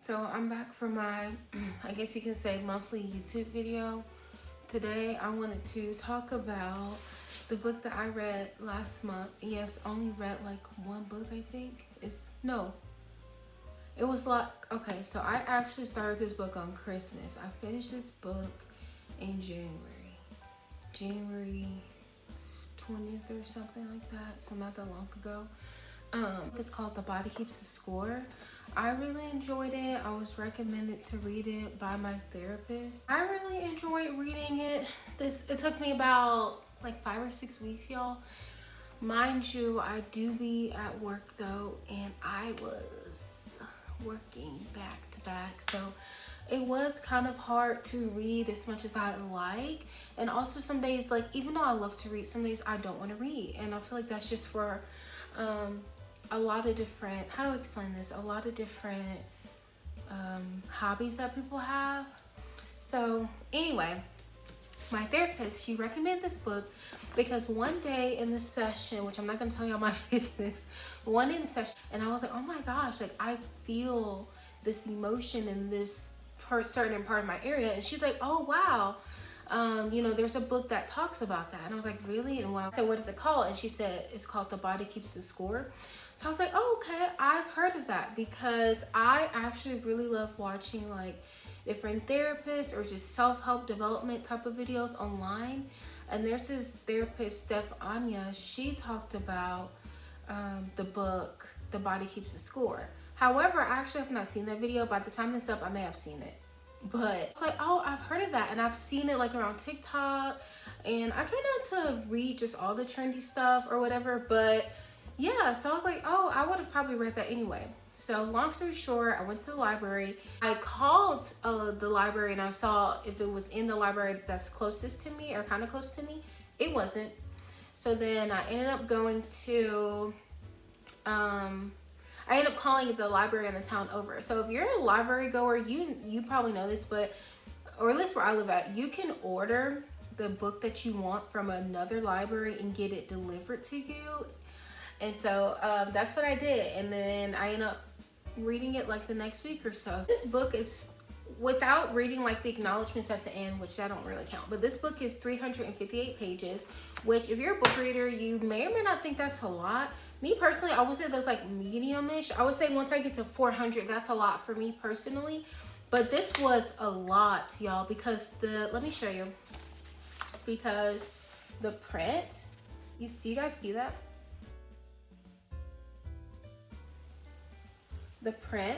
So I'm back for my, I guess you can say, monthly YouTube video. Today I wanted to talk about the book that I read last month. Yes, only read like one book, I think. It was like, okay, so I actually started this book on Christmas. I finished this book in January 20th or something like that, so not that long ago. It's called The Body Keeps the Score. I really enjoyed it. I was recommended to read it by my therapist. I really enjoyed reading it. It took me about like 5 or 6 weeks, y'all. Mind you, I do be at work though, and I was working back to back, so it was kind of hard to read as much as I like. And also some days, like, even though I love to read, some days I don't want to read, and I feel like that's just for a lot of different, how do I explain this, a lot of different hobbies that people have. So anyway, my therapist, she recommended this book because one day in the session, which I'm not going to tell y'all my business, one day in the session, and I was like, oh my gosh, like I feel this emotion in this certain part of my area. And she's like, oh wow, you know, there's a book that talks about that. And I was like, really? And I said, what is it called? And she said, it's called The Body Keeps the Score. So I was like, oh, okay, I've heard of that, because I actually really love watching like different therapists or just self-help development type of videos online. And there's this therapist, Steph Anya, she talked about the book, The Body Keeps the Score. However, I actually have not seen that video. By the time this up, I may have seen it. But it's like, oh, I've heard of that, and I've seen it like around TikTok, and I try not to read just all the trendy stuff or whatever, but yeah, so I was like, oh, I would have probably read that anyway. So long story short, I went to the library. I called the library and I saw if it was in the library that's closest to me or kind of close to me. It wasn't. So then I ended up going to, I ended up calling the library in the town over. So if you're a library goer, you probably know this, but, or at least where I live at, you can order the book that you want from another library and get it delivered to you. And so that's what I did. And then I ended up reading it like the next week or so. This book is, without reading like the acknowledgments at the end, which I don't really count, but this book is 358 pages, which if you're a book reader, you may or may not think that's a lot. Me personally, I would say that's like medium-ish. I would say once I get to 400, that's a lot for me personally. But this was a lot, y'all, because let me show you. Because the print, do you guys see that? The print,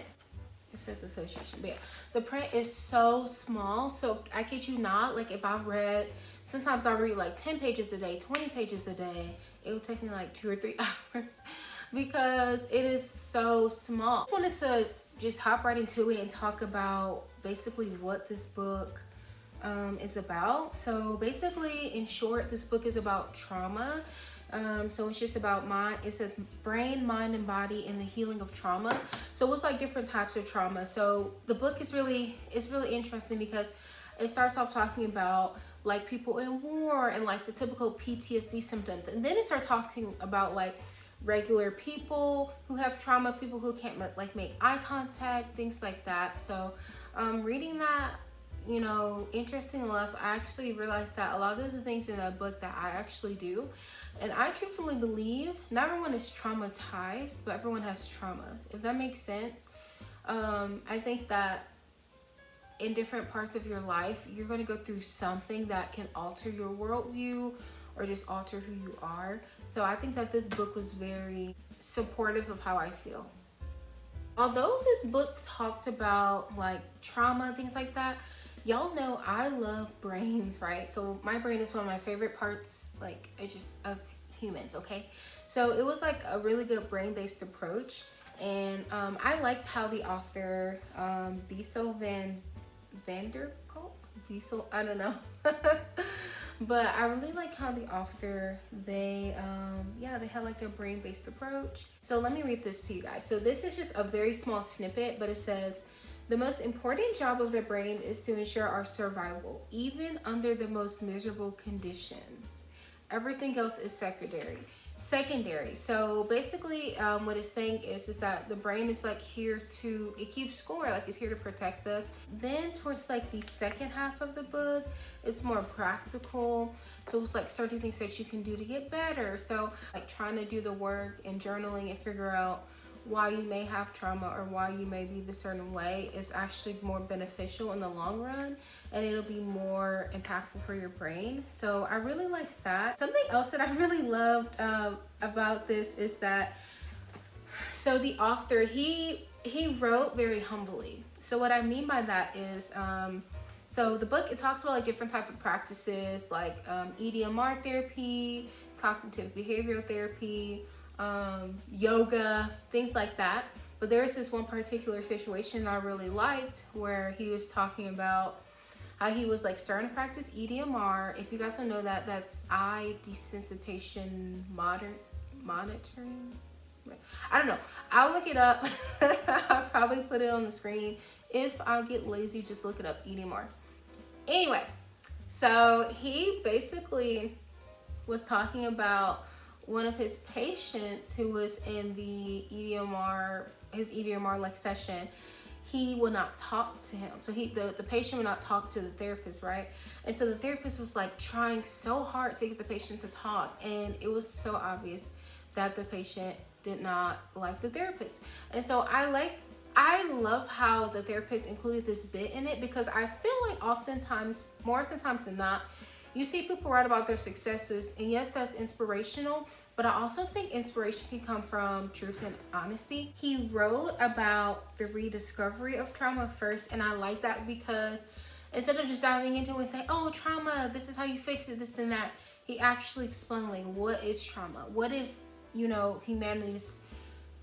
it says association, but yeah, the print is so small. So I kid you not, like if I read, sometimes I read like 10 pages a day, 20 pages a day, it would take me like 2 or 3 hours because it is so small. I wanted to just hop right into it and talk about basically what this book is about. So basically, in short, this book is about trauma. So it's just about it says brain, mind, and body and the healing of trauma. So it's like different types of trauma. So the book is really interesting because it starts off talking about like people in war and like the typical PTSD symptoms. And then it starts talking about like regular people who have trauma, people who can't like make eye contact, things like that. So reading that, you know, interesting enough, I actually realized that a lot of the things in that book that I actually do, and I truthfully believe not everyone is traumatized, but everyone has trauma, if that makes sense. I think that in different parts of your life, you're going to go through something that can alter your worldview or just alter who you are. So I think that this book was very supportive of how I feel. Although this book talked about like trauma, things like that, y'all know I love brains, right? So my brain is one of my favorite parts, like it's just of humans, okay? So it was like a really good brain-based approach. And I liked how the author, Bessel van der Kolk? Bessel, I don't know. But I really like how the author, they had like a brain-based approach. So let me read this to you guys. So this is just a very small snippet, but it says, the most important job of the brain is to ensure our survival, even under the most miserable conditions. Everything else is secondary. secondary. So basically, what it's saying is that the brain is like here to, it keeps score, like it's here to protect us. Then towards like the second half of the book, it's more practical. So it's like certain things that you can do to get better. So like trying to do the work and journaling and figure out why you may have trauma or why you may be the certain way is actually more beneficial in the long run, and it'll be more impactful for your brain. So I really like that. Something else that I really loved about this is that, so the author, he wrote very humbly. So what I mean by that is, so the book, it talks about like different types of practices like EDMR therapy, cognitive behavioral therapy, yoga, things like that. But there's this one particular situation I really liked where he was talking about how he was like starting to practice EDMR. If you guys don't know that, that's eye desensitization monitoring. I don't know. I'll look it up. I'll probably put it on the screen. If I get lazy, just look it up, EDMR. Anyway, so he basically was talking about one of his patients who was in the EDMR, his EDMR like session. He would not talk to him. So the patient would not talk to the therapist, right? And so the therapist was like trying so hard to get the patient to talk, and it was so obvious that the patient did not like the therapist. And so I love how the therapist included this bit in it, because I feel like oftentimes, more often times than not, you see people write about their successes, and yes, that's inspirational, but I also think inspiration can come from truth and honesty. He wrote about the rediscovery of trauma first, and I like that because instead of just diving into it and saying, oh, trauma, this is how you fix it, this and that, he actually explained like, what is trauma? What is, humanity's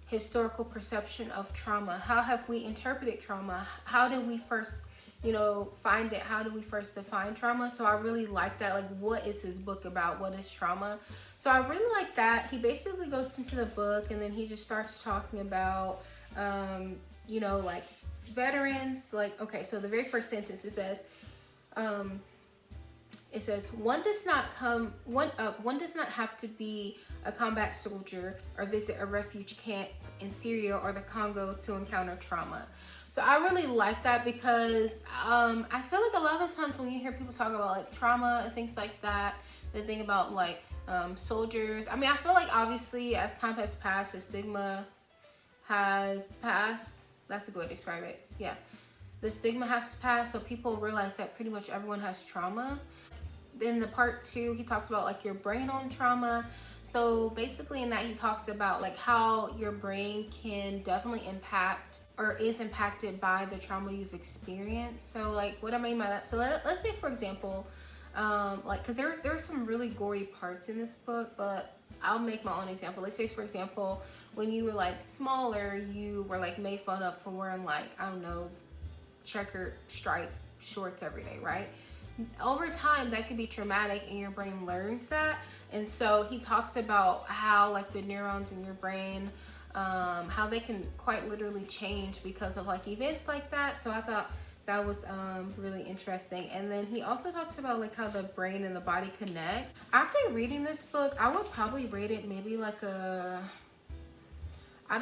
historical perception of trauma? How have we interpreted trauma? How did we first find it? How do we first define trauma? So I really like that. Like, what is his book about? What is trauma? So I really like that. He basically goes into the book, and then he just starts talking about, like veterans. Like, okay, so the very first sentence, it says, one does not have to be a combat soldier or visit a refugee camp in Syria or the Congo to encounter trauma. So I really like that because I feel like a lot of the times when you hear people talk about like trauma and things like that, they think about like soldiers. I mean, I feel like obviously as time has passed, the stigma has passed. That's a good way to describe it. Yeah. The stigma has passed, so people realize that pretty much everyone has trauma. Then the part 2, he talks about like your brain on trauma. So basically in that, he talks about like how your brain can definitely impact or is impacted by the trauma you've experienced. So like what I mean by that, so let's say for example, like, because there's some really gory parts in this book, but I'll make my own example. Let's say for example, when you were like smaller, you were like made fun of for wearing like, I don't know, checkered stripe shorts every day, right? Over time that could be traumatic, and your brain learns that. And so he talks about how like the neurons in your brain, how they can quite literally change because of like events like that. So I thought that was really interesting. And then he also talks about like how the brain and the body connect. After reading this book, I would probably rate it maybe like out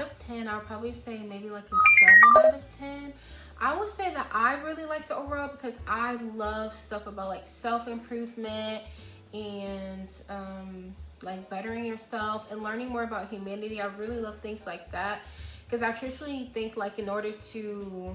of 10, I'll probably say maybe like a 7 out of 10. I would say that I really liked it overall because I love stuff about like self-improvement and like bettering yourself and learning more about humanity. I really love things like that because I truthfully think like in order to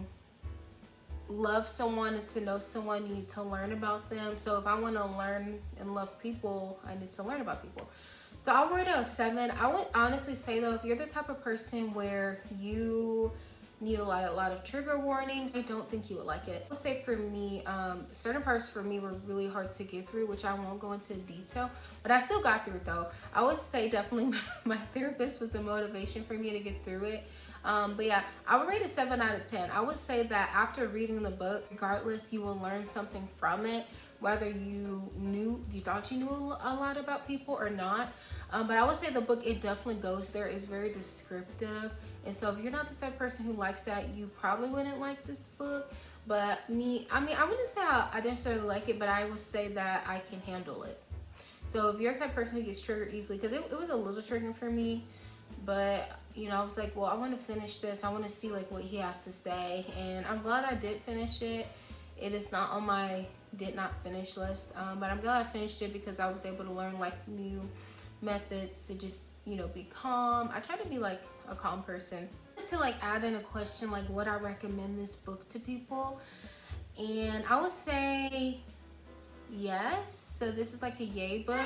love someone and to know someone, you need to learn about them. So if I want to learn and love people, I need to learn about people. So I'll rate it a 7. I would honestly say though, if you're the type of person where you need a lot of trigger warnings, I don't think you would like it. I would say for me, certain parts for me were really hard to get through, which I won't go into detail, but I still got through it though. I would say definitely my therapist was a motivation for me to get through it. But yeah, I would rate it 7 out of 10. I would say that after reading the book, regardless, you will learn something from it, whether you thought you knew a lot about people or not. But I would say the book, it definitely goes there. It's very descriptive. And so if you're not the type of person who likes that, you probably wouldn't like this book. But me, I mean, I wouldn't say I necessarily like it, but I would say that I can handle it. So if you're the type of person who gets triggered easily, because it was a little triggering for me, but you know, I was like, well, I want to finish this. I want to see like what he has to say, and I'm glad I did finish it. It is not on my did not finish list, but I'm glad I finished it because I was able to learn like new methods to just, you know, be calm. I try to be like a calm person. To like add in a question like would I recommend this book to people, and I would say yes. So this is like a yay book,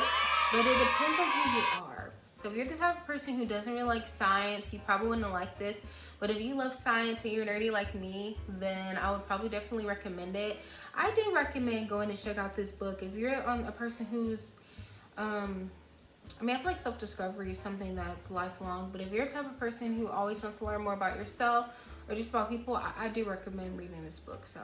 but it depends on who you are. So if you're the type of person who doesn't really like science, you probably wouldn't like this. But if you love science and you're nerdy like me, then I would probably definitely recommend it. I do recommend going to check out this book. If you're a person who's, I mean, I feel like self-discovery is something that's lifelong. But if you're the type of person who always wants to learn more about yourself or just about people, I do recommend reading this book. So